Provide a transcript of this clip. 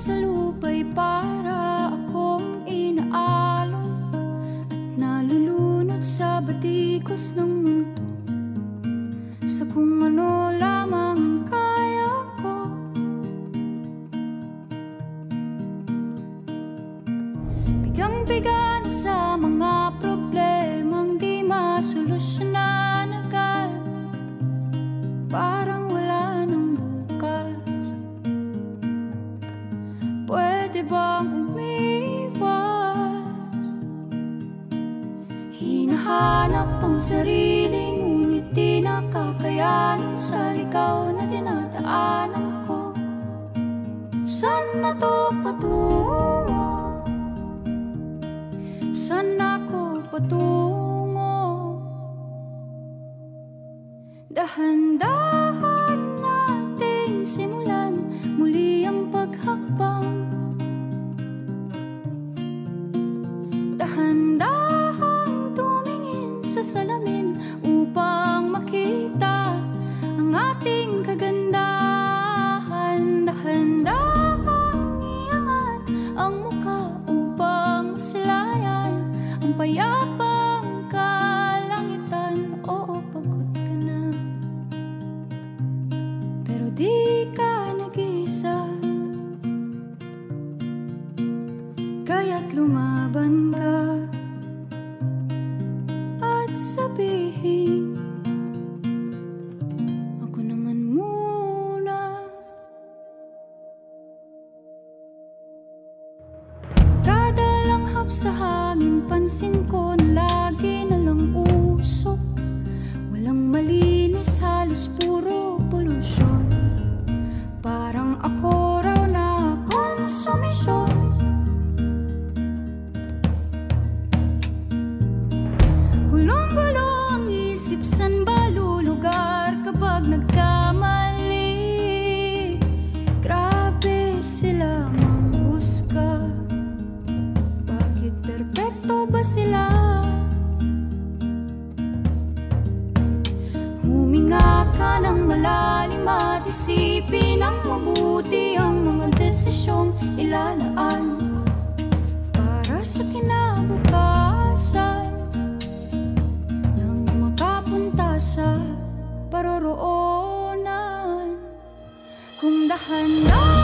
sa lupa'y para akong inaalon at nalulunod sa batikos ng mundo, sa kung ano lamang ang kaya ko. Bigang-biga na sa mga problemang di masolusyonan agad, parang wala nang bukas. Pwede bang umiwas? Hinahanap ang sarili, ngunit di nakakayanan sa ligaw na dinadaanan ko. Saan na to patungo? Saan ako patungo? Dahan-dahan nating simulan muli ang paghakbang. Dahan-dahang tumingin sa salamin upang makita ang ating kagandahan. Dahan-dahang iangat ang mukha upang masilayan ang payapang kalangitan. Oo, pagod ka na, pero di ka nag-iisa, kaya't lumaban ka at sabihin, ako naman muna. Kada langhap sa hangin, pansin ko na lagi na lang usok. Walang malinis, halos puro polusyon. Parang ako raw na konsumisyon. Gulong-gulo ang isip, san ba lulugar kapag nagkamali? Grabe sila manghusga, bakit perpekto ba sila? Huminga ka ng malalim at isipin ang mabuti ang mga desisyong ilalaan para sa kinabukasan, nang makapunta sa paroroonan. Kung dahan-dahan